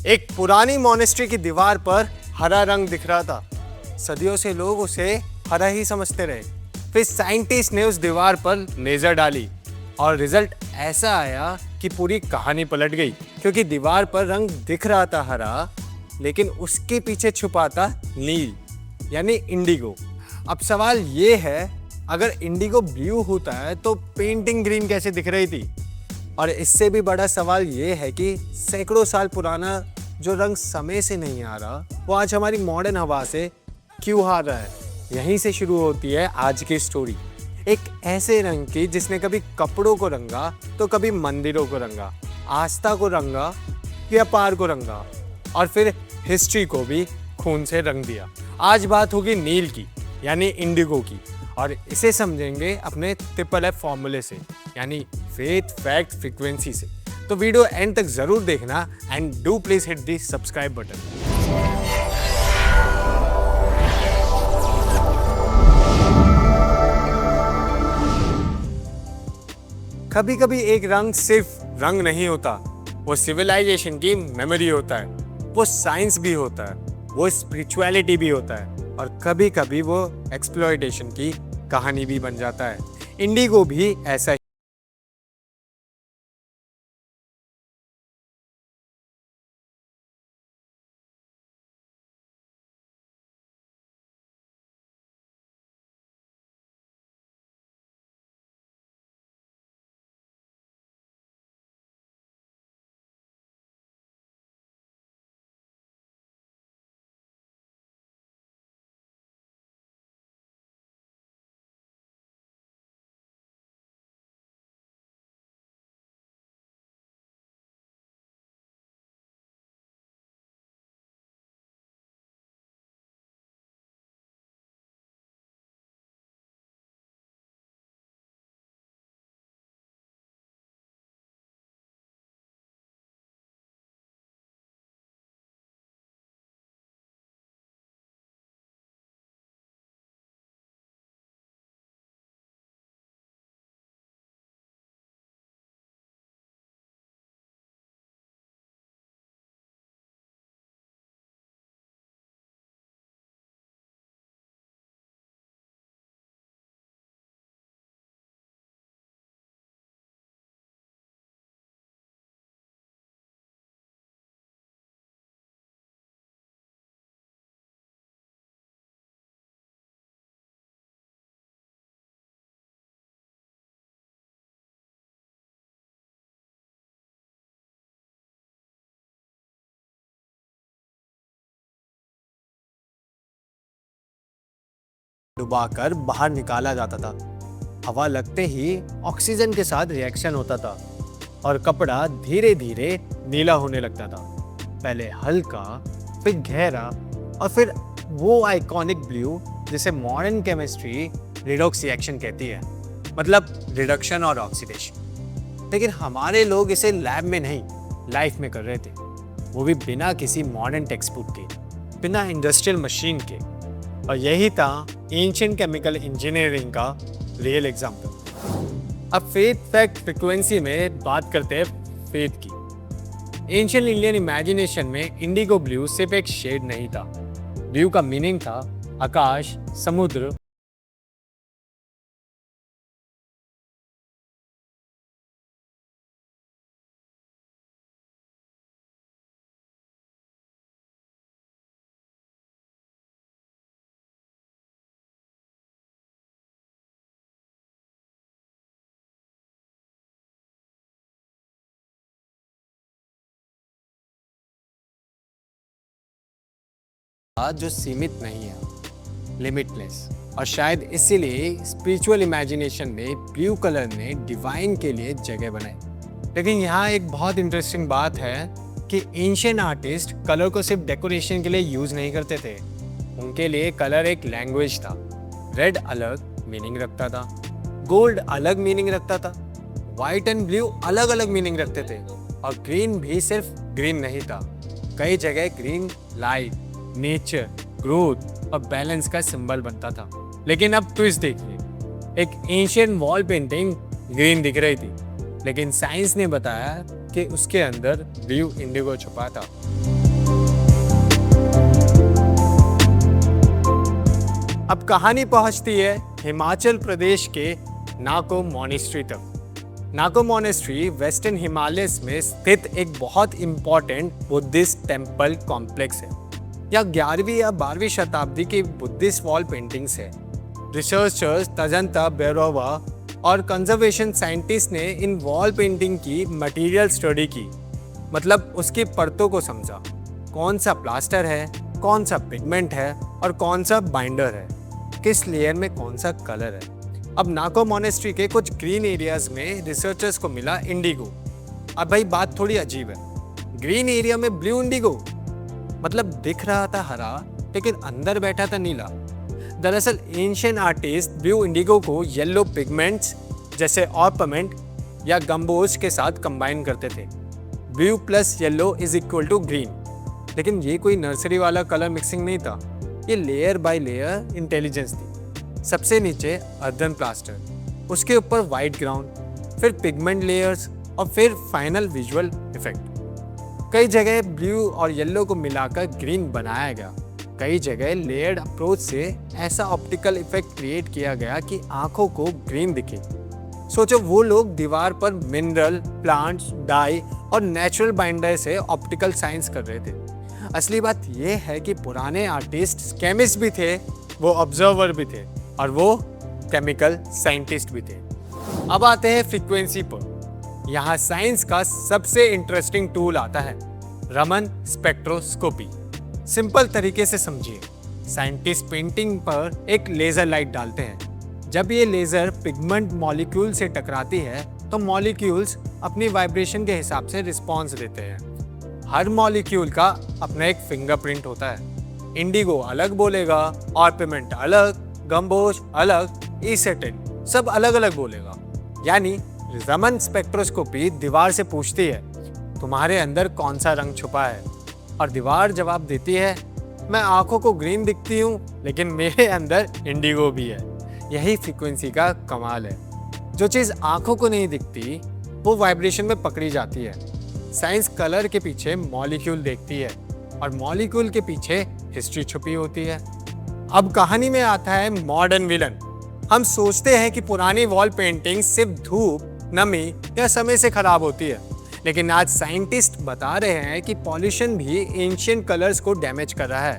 एक पुरानी मॉनेस्ट्री की दीवार पर हरा रंग दिख रहा था। सदियों से लोग उसे हरा ही समझते रहे। फिर साइंटिस्ट ने उस दीवार पर लेजर डाली और रिजल्ट ऐसा आया कि पूरी कहानी पलट गई, क्योंकि दीवार पर रंग दिख रहा था हरा, लेकिन उसके पीछे छुपा था नील, यानी इंडिगो। अब सवाल ये है, अगर इंडिगो ब्लू होता है तो पेंटिंग ग्रीन कैसे दिख रही थी? और इससे भी बड़ा सवाल ये है कि सैकड़ों साल पुराना जो रंग समय से नहीं आ रहा, वो आज हमारी मॉडर्न हवा से क्यों हार रहा है? यहीं से शुरू होती है आज की स्टोरी, एक ऐसे रंग की जिसने कभी कपड़ों को रंगा तो कभी मंदिरों को रंगा, आस्था को रंगा, व्यापार को रंगा और फिर हिस्ट्री को भी खून से रंग दिया। आज बात होगी नील की, यानी इंडिगो की, और इसे समझेंगे अपने ट्रिपल एफ फॉर्मूले से, यानी फेथ, फैक्ट, फ्रीक्वेंसी से। तो वीडियो एंड तक जरूर देखना and do please hit the subscribe button. कभी कभी एक रंग सिर्फ रंग नहीं होता, वो सिविलाइजेशन की मेमोरी होता है, वो साइंस भी होता है, वो स्पिरिचुअलिटी भी होता है, और कभी कभी वो एक्सप्लॉयटेशन की कहानी भी बन जाता है। इंडिगो भी ऐसा ही। डुबाकर बाहर निकाला जाता था। हवा लगते ही ऑक्सीजन के साथ रिएक्शन होता था और कपड़ा धीरे धीरे नीला होने लगता था। पहले हल्का, फिर गहरा और फिर वो आइकॉनिक ब्लू जिसे मॉडर्न केमिस्ट्री रिडॉक्स रिएक्शन कहती है, मतलब रिडक्शन और ऑक्सीडेशन। लेकिन हमारे लोग इसे लैब में नहीं, लाइफ में कर रहे थे, वो भी बिना किसी मॉडर्न टेक्स्ट बुक के, बिना इंडस्ट्रियल मशीन के। और यही था एंशिएंट केमिकल इंजीनियरिंग का रियल एग्जाम्पल। अब फेथ, फैक्ट, फ्रीक्वेंसी में बात करते हैं फेथ की। एंशिएंट इंडियन इमेजिनेशन में इंडिगो ब्लू सिर्फ एक शेड नहीं था। ब्लू का मीनिंग था आकाश, समुद्र, जो सीमित नहीं है, लिमिटलेस। और शायद इसीलिए स्पिरिचुअल इमेजिनेशन में ब्लू कलर ने डिवाइन के लिए जगह बनाई। लेकिन यहाँ एक बहुत इंटरेस्टिंग बात है कि एंशिएंट आर्टिस्ट कलर को सिर्फ डेकोरेशन के लिए यूज नहीं करते थे। उनके लिए कलर एक लैंग्वेज था। रेड अलग मीनिंग रखता था, गोल्ड अलग मीनिंग रखता था, व्हाइट एंड ब्लू अलग अलग मीनिंग रखते थे, और ग्रीन भी सिर्फ ग्रीन नहीं था। कई जगह ग्रीन लाइट, नेचर, ग्रोथ और बैलेंस का सिंबल बनता था। लेकिन अब ट्विस्ट देखिए, एक एंशिएंट वॉल पेंटिंग ग्रीन दिख रही थी, लेकिन साइंस ने बताया कि उसके अंदर ब्लू इंडिगो छुपा था। अब कहानी पहुंचती है हिमाचल प्रदेश के नाको मॉनेस्ट्री तक। नाको मॉनेस्ट्री वेस्टर्न हिमालयस में स्थित एक बहुत इंपॉर्टेंट बुद्धिस्ट टेम्पल कॉम्प्लेक्स है। यह 11वीं या 12वीं शताब्दी की बुद्धिस्ट वॉल पेंटिंग्स है। रिसर्चर्स तजंता बेरोवा और कंजर्वेशन साइंटिस्ट ने इन वॉल पेंटिंग की मटेरियल स्टडी की, मतलब उसकी परतों को समझा, कौन सा प्लास्टर है, कौन सा पिगमेंट है और कौन सा बाइंडर है, किस लेयर में कौन सा कलर है। अब नाको मॉनेस्ट्री के कुछ ग्रीन एरियाज में रिसर्चर्स को मिला इंडिगो। अब भाई बात थोड़ी अजीब है, ग्रीन एरिया में ब्लू इंडिगो, मतलब दिख रहा था हरा लेकिन अंदर बैठा था नीला। दरअसल एंशिएंट आर्टिस्ट ब्लू इंडिगो को येलो पिगमेंट्स जैसे ऑर्नामेंट या गम्बोज के साथ कंबाइन करते थे। Blue plus yellow is equal to green. लेकिन ये कोई नर्सरी वाला कलर मिक्सिंग नहीं था, ये लेयर बाय लेयर इंटेलिजेंस थी। सबसे नीचे अर्थन प्लास्टर, उसके ऊपर वाइट ग्राउंड, फिर पिगमेंट लेयर्स और फिर फाइनल विजुअल इफेक्ट। कई जगह ब्लू और येलो को मिलाकर ग्रीन बनाया गया, कई जगह लेयर्ड अप्रोच से ऐसा ऑप्टिकल इफेक्ट क्रिएट किया गया कि आंखों को ग्रीन दिखे। सोचो वो लोग दीवार पर मिनरल, प्लांट्स, डाई और नेचुरल बाइंडर से ऑप्टिकल साइंस कर रहे थे। असली बात यह है कि पुराने आर्टिस्ट केमिस्ट भी थे, वो ऑब्जर्वर भी थे और वो केमिकल साइंटिस्ट भी थे। अब आते हैं फ्रीक्वेंसी पर। यहाँ साइंस का सबसे इंटरेस्टिंग टूल आता है, रमन स्पेक्ट्रोस्कोपी। सिंपल तरीके से समझिए, साइंटिस्ट पेंटिंग पर एक लेजर लाइट डालते हैं। जब ये लेजर पिगमेंट मॉलिक्यूल से टकराती है तो मॉलिक्यूल्स अपनी वाइब्रेशन के हिसाब से रिस्पॉन्स देते हैं। हर मॉलिक्यूल का अपना एक फिंगरप्रिंट होता है। इंडिगो अलग बोलेगा, ऑर्नामेंट अलग, गम्बोज अलग, एसेटिन सब अलग अलग बोलेगा। यानी रमन स्पेक्ट्रोस्कोपी दीवार से पूछती है तुम्हारे अंदर कौन सा रंग छुपा है, और दीवार जवाब देती है मैं आंखों को ग्रीन दिखती हूँ लेकिन मेरे अंदर इंडिगो भी है। यही फ्रीक्वेंसी का कमाल है। जो चीज़ आंखों को नहीं दिखती वो वाइब्रेशन में पकड़ी जाती है। साइंस कलर के पीछे मॉलिक्यूल देखती है और मॉलिक्यूल के पीछे हिस्ट्री छुपी होती है। अब कहानी में आता है मॉडर्न विलन। हम सोचते हैं कि पुरानी वॉल पेंटिंग सिर्फ धूप, नमी या समय से खराब होती है, लेकिन आज साइंटिस्ट बता रहे हैं कि पॉल्यूशन भी एंशिएंट कलर्स को डैमेज कर रहा है।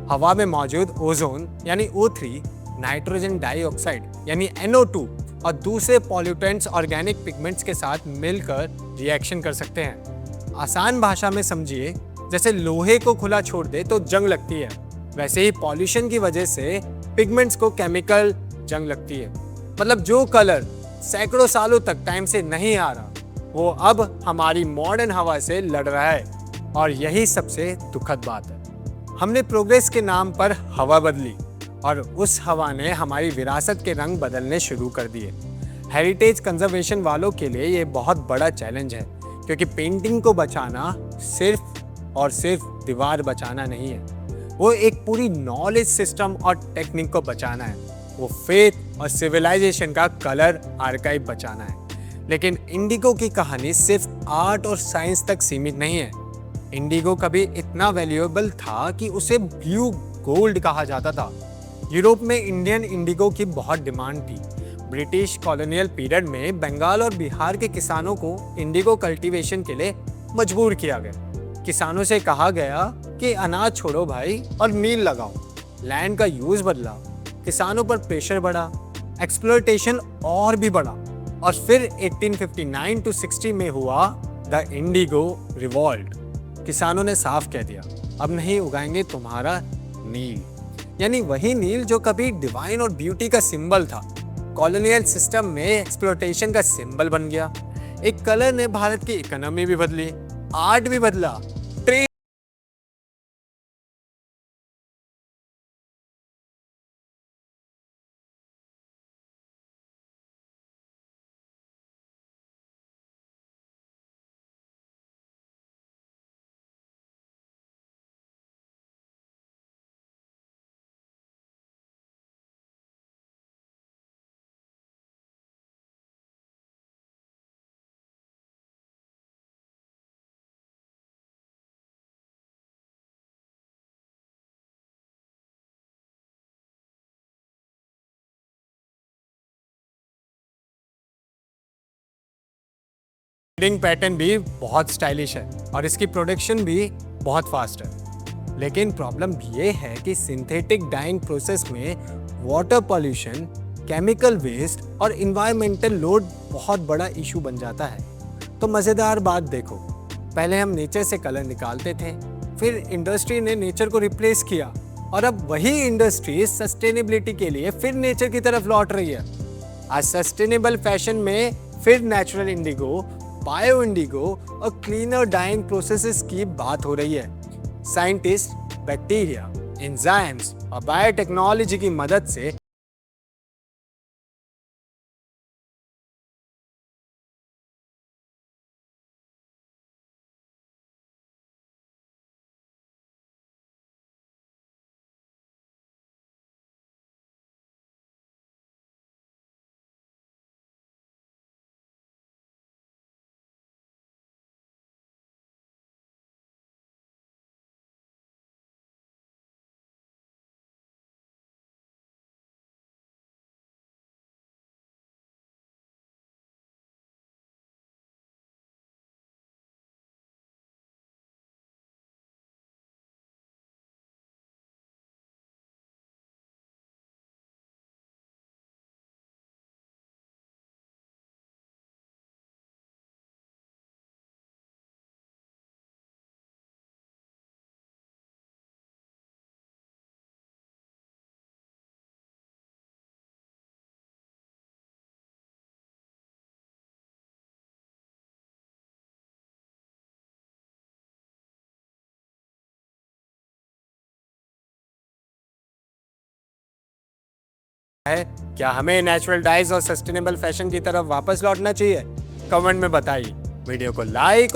हवा में मौजूद ओजोन यानी O3, नाइट्रोजन डाइऑक्साइड यानी NO2 और दूसरे पॉल्यूटेंट्स ऑर्गेनिक पिगमेंट्स के साथ मिलकर रिएक्शन कर सकते हैं। आसान भाषा में समझिए, जैसे लोहे को खुला छोड़ दे तो जंग लगती है, वैसे ही पॉल्यूशन की वजह से पिगमेंट्स को केमिकल जंग लगती है। मतलब जो कलर सैकड़ों सालों तक टाइम से नहीं आ रहा वो अब हमारी मॉडर्न हवा से लड़ रहा है, और यही सबसे दुखद बात है। हमने प्रोग्रेस के नाम पर हवा बदली और उस हवा ने हमारी विरासत के रंग बदलने शुरू कर दिए। हेरिटेज कंजर्वेशन वालों के लिए ये बहुत बड़ा चैलेंज है, क्योंकि पेंटिंग को बचाना सिर्फ और सिर्फ दीवार बचाना नहीं है, वो एक पूरी नॉलेज सिस्टम और टेक्निक को बचाना है, वो फेथ और सिविलाइजेशन का कलर आर्काइव बचाना है। लेकिन इंडिगो की कहानी सिर्फ आर्ट और साइंस तक सीमित नहीं है। इंडिगो कभी इतना वैल्यूएबल था कि उसे ब्लू गोल्ड कहा जाता था। यूरोप में इंडियन इंडिगो की बहुत डिमांड थी। ब्रिटिश कॉलोनियल पीरियड में बंगाल और बिहार के किसानों को इंडिगो कल्टीवेशन के लिए मजबूर किया गया। किसानों से कहा गया कि अनाज छोड़ो भाई और नील लगाओ। लैंड का यूज बदला, किसानों पर प्रेशर बढ़ा, एक्सप्लॉयटेशन और भी बढ़ा, और फिर 1859 to 60 में हुआ द इंडिगो रिवॉल्ट। किसानों ने साफ कह दिया अब नहीं उगाएंगे तुम्हारा नील, यानी वही नील जो कभी डिवाइन और ब्यूटी का सिंबल था, कॉलोनियल सिस्टम में एक्सप्लॉयटेशन का सिंबल बन गया। एक कलर ने भारत की इकोनॉमी भी बदली, आर्ट भी बदला, शेडिंग पैटर्न भी बहुत स्टाइलिश है और इसकी प्रोडक्शन भी बहुत फास्ट है। लेकिन प्रॉब्लम ये है कि सिंथेटिक डाइंग प्रोसेस में वाटर पॉल्यूशन, केमिकल वेस्ट और इन्वायरमेंटल लोड बहुत बड़ा इशू बन जाता है। तो मज़ेदार बात देखो, पहले हम नेचर से कलर निकालते थे, फिर इंडस्ट्री ने नेचर को रिप्लेस किया और अब वही इंडस्ट्री सस्टेनेबिलिटी के लिए फिर नेचर की तरफ लौट रही है। आज सस्टेनेबल फैशन में फिर नेचुरल इंडिगो, बायो इंडिगो और क्लीनर डाइंग प्रोसेसेस की बात हो रही है। साइंटिस्ट बैक्टीरिया, एंजाइम्स और बायोटेक्नोलॉजी की मदद से है, क्या हमें नेचुरल डाइज और सस्टेनेबल फैशन की तरफ वापस लौटना चाहिए? कमेंट में बताइए। वीडियो को लाइक